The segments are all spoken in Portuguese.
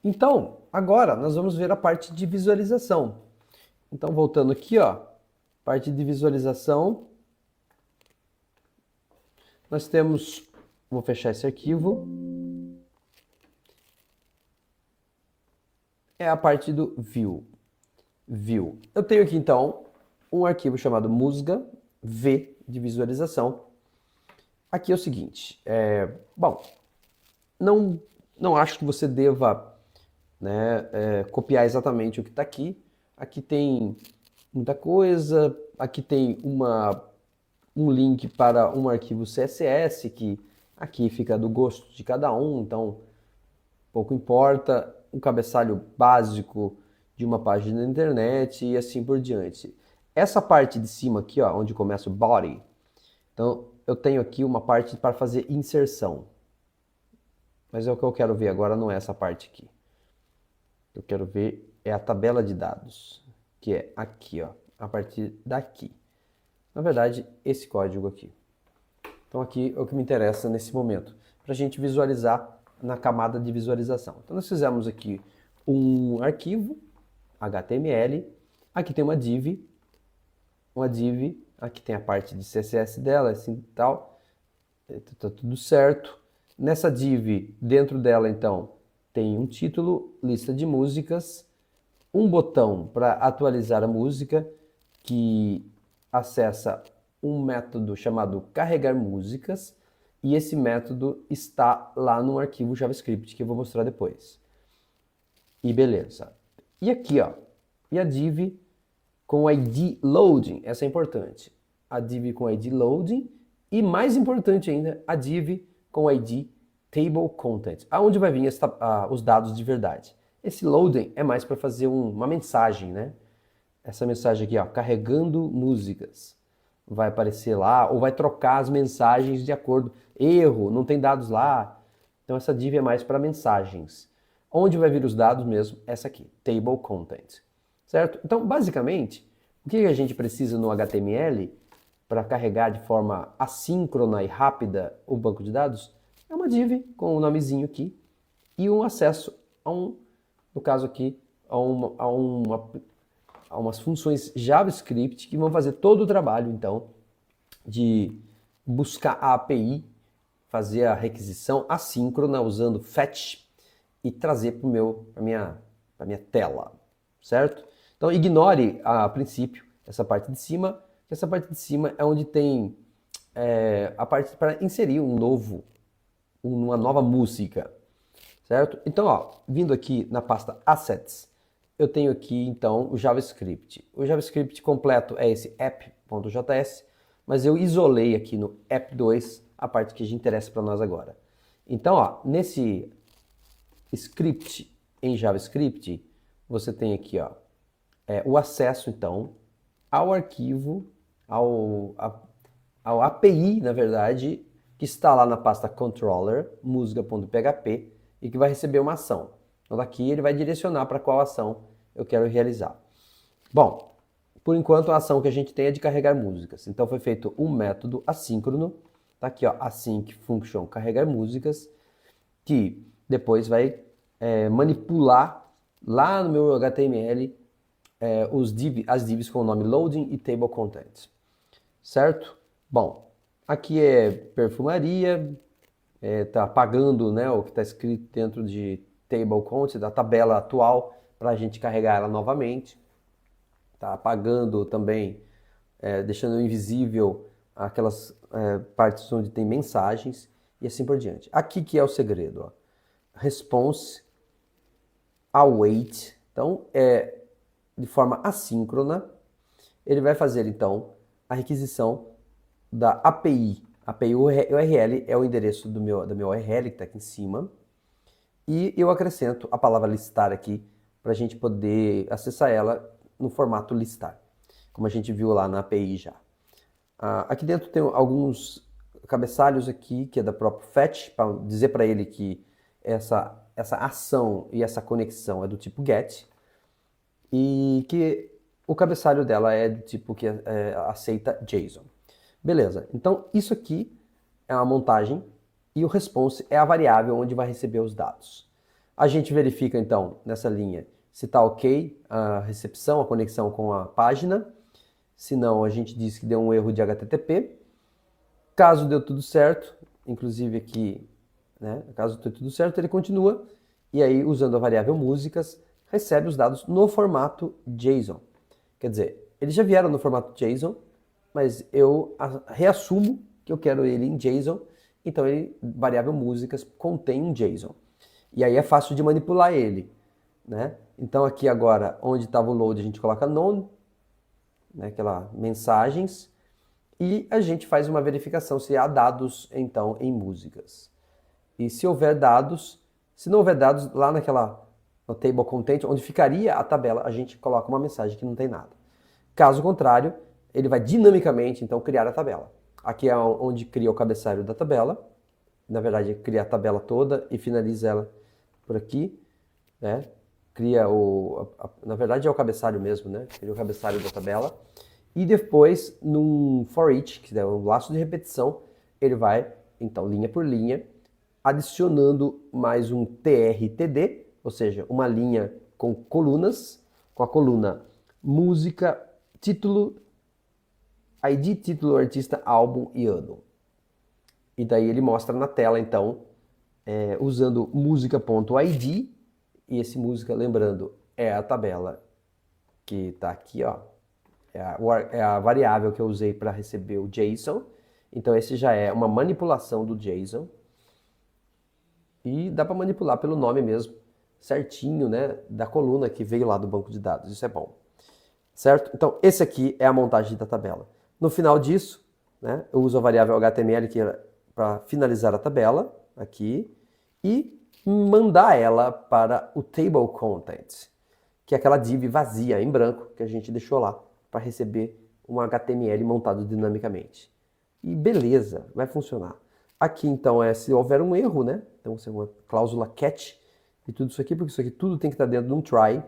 Então, agora nós vamos ver a parte de visualização. Então, voltando aqui, ó, parte de visualização, nós temos, vou fechar esse arquivo, é a parte do View. View. Eu tenho aqui, então, um arquivo chamado musga, V de visualização. Aqui é o seguinte, bom, não acho que você deva, né, copiar exatamente o que está aqui. Aqui tem muita coisa, aqui tem um link para um arquivo CSS, que aqui fica do gosto de cada um, então pouco importa, um cabeçalho básico de uma página da internet e assim por diante. Essa parte de cima aqui, ó, onde começa o body, então eu tenho aqui uma parte para fazer inserção. Mas é o que eu quero ver agora, não é essa parte aqui. Eu quero ver é a tabela de dados, que é aqui, ó, a partir daqui. Na verdade, esse código aqui. Então aqui é o que me interessa nesse momento, para a gente visualizar na camada de visualização. Então nós fizemos aqui um arquivo HTML, aqui tem uma div, aqui tem a parte de CSS dela, assim tal, tá tudo certo. Nessa div, dentro dela então, tem um título, lista de músicas, um botão para atualizar a música, que acessa um método chamado carregar músicas, e esse método está lá no arquivo JavaScript, que eu vou mostrar depois. E beleza. E aqui, ó, e a div com ID loading, essa é importante. A div com ID loading, e mais importante ainda, a div com ID table content, aonde vai vir os dados de verdade. Esse loading é mais para fazer uma mensagem, né? Essa mensagem aqui, ó, carregando músicas, vai aparecer lá, ou vai trocar as mensagens de acordo. Erro, não tem dados lá. Então essa div é mais para mensagens. Onde vai vir os dados mesmo? Essa aqui, table content. Certo? Então, basicamente, o que a gente precisa no HTML para carregar de forma assíncrona e rápida o banco de dados? É uma div com o nomezinho aqui e um acesso a no caso aqui, a umas funções JavaScript que vão fazer todo o trabalho, então, de buscar a API, fazer a requisição assíncrona usando fetch e trazer para a minha tela, certo? Então ignore a princípio essa parte de cima, que essa parte de cima é onde tem a parte para inserir uma nova música, certo? Então, ó, vindo aqui na pasta Assets, eu tenho aqui então o JavaScript. O JavaScript completo é esse app.js, mas eu isolei aqui no app2 a parte que interessa para nós agora. Então, ó, nesse script em JavaScript, você tem aqui, ó, o acesso então ao arquivo, ao API, na verdade, que está lá na pasta controller, musga.php, e que vai receber uma ação. Então daqui ele vai direcionar para qual ação eu quero realizar. Bom, por enquanto a ação que a gente tem é de carregar músicas. Então foi feito um método assíncrono, tá aqui, ó, async function carregar músicas, que depois vai manipular lá no meu HTML as divs com o nome loading e table content, certo? Bom, aqui é perfumaria, tá pagando, né, o que está escrito dentro de table content, da tabela atual, para a gente carregar ela novamente. Tá apagando também, deixando invisível aquelas partes onde tem mensagens e assim por diante. Aqui que é o segredo, ó. Response await, então de forma assíncrona, ele vai fazer então a requisição da API. API URL é o endereço da minha URL que está aqui em cima, e eu acrescento a palavra listar aqui para a gente poder acessar ela no formato listar, como a gente viu lá na API já. Aqui dentro tem alguns cabeçalhos aqui, que é da própria fetch, para dizer para ele que essa ação e essa conexão é do tipo get, e que o cabeçalho dela é do tipo que aceita JSON. Beleza, então isso aqui é uma montagem e o response é a variável onde vai receber os dados. A gente verifica então nessa linha se está ok a recepção, a conexão com a página. Se não, a gente diz que deu um erro de HTTP. Caso deu tudo certo, inclusive aqui, né, caso deu tudo certo, ele continua e aí usando a variável músicas recebe os dados no formato JSON. Quer dizer, eles já vieram no formato JSON, mas eu reassumo que eu quero ele em JSON, então ele, variável músicas, contém um JSON. E aí é fácil de manipular ele, né? Então aqui agora, onde estava o load, a gente coloca none, né, aquela mensagens, e a gente faz uma verificação se há dados, então, em músicas. E se houver dados, se não houver dados, lá no table content, onde ficaria a tabela, a gente coloca uma mensagem que não tem nada. Caso contrário, ele vai dinamicamente, então, criar a tabela. Aqui é onde cria o cabeçalho da tabela. Na verdade, cria a tabela toda e finaliza ela por aqui, né? Cria na verdade é o cabeçalho mesmo, né? Cria o cabeçalho da tabela. E depois, num for each, que é um laço de repetição, ele vai, então, linha por linha, adicionando mais um TRTD, ou seja, uma linha com colunas, com a coluna música, título, ID, título, artista, álbum e ano. E daí ele mostra na tela, então, usando música.id, e esse música, lembrando, é a tabela que está aqui, ó, é a variável que eu usei para receber o JSON. Então esse já é uma manipulação do JSON. E dá para manipular pelo nome mesmo, certinho, né, da coluna que veio lá do banco de dados. Isso é bom. Certo? Então esse aqui é a montagem da tabela. No final disso, né, eu uso a variável HTML para finalizar a tabela aqui e mandar ela para o table content, que é aquela div vazia em branco que a gente deixou lá para receber um HTML montado dinamicamente. E beleza, vai funcionar. Aqui então é se houver um erro, né? Então é uma cláusula catch e tudo isso aqui, porque isso aqui tudo tem que estar dentro de um try,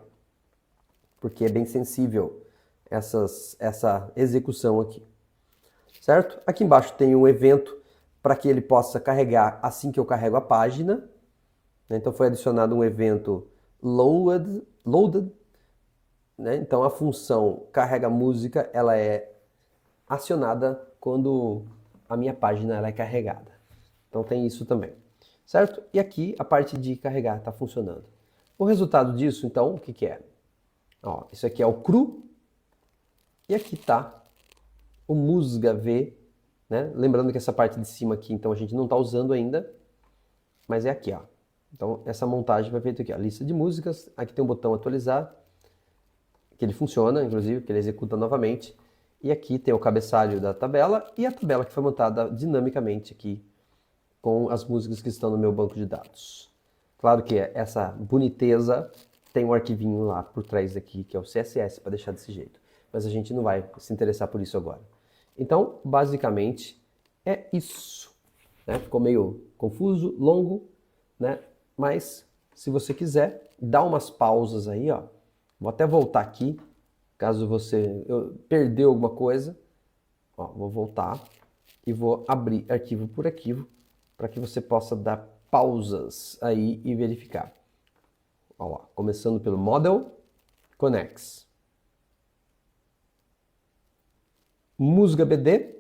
porque é bem sensível essa execução aqui. Certo? Aqui embaixo tem um evento para que ele possa carregar assim que eu carrego a página. Então foi adicionado um evento loaded, né? Então a função carrega música, ela é acionada quando a minha página ela é carregada. Então tem isso também, certo? E aqui a parte de carregar está funcionando. O resultado disso, então, o que, que é? Ó, isso aqui é o cru e aqui está o musga v, né? Lembrando que essa parte de cima aqui, então a gente não está usando ainda, mas é aqui, ó. Então essa montagem vai feita aqui, ó, lista de músicas. Aqui tem um botão atualizar, que ele funciona, inclusive, que ele executa novamente. E aqui tem o cabeçalho da tabela e a tabela que foi montada dinamicamente aqui com as músicas que estão no meu banco de dados. Claro que essa boniteza tem um arquivinho lá por trás aqui, que é o CSS, para deixar desse jeito. Mas a gente não vai se interessar por isso agora. Então, basicamente, é isso. Né? Ficou meio confuso, longo, né? Mas, se você quiser, dá umas pausas aí, ó. Vou até voltar aqui, caso você perdeu alguma coisa. Ó, vou voltar e vou abrir arquivo por arquivo para que você possa dar pausas aí e verificar. Ó lá, começando pelo Model, Connects. Musga BD.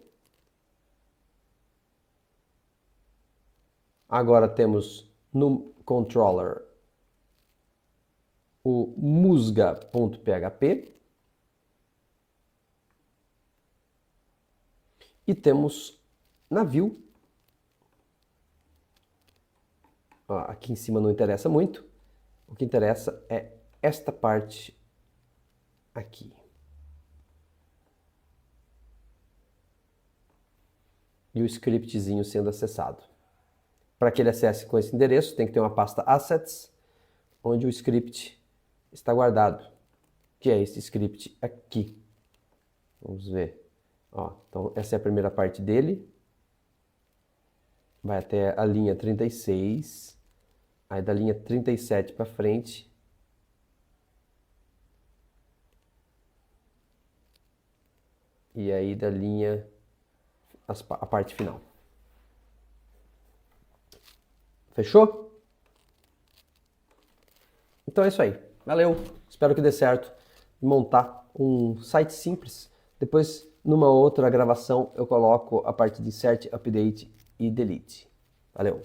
Agora temos no controller o musga.php. E temos na view, aqui em cima não interessa muito, o que interessa é esta parte aqui. E o scriptzinho sendo acessado. Para que ele acesse com esse endereço, tem que ter uma pasta assets, onde o script está guardado, que é esse script aqui. Vamos ver. Ó, então essa é a primeira parte dele. Vai até a linha 36. Aí da linha 37 para frente. E aí da linha a parte final. Fechou? Então é isso aí. Valeu. Espero que dê certo montar um site simples. Depois, numa outra gravação, eu coloco a parte de insert, update e delete. Valeu.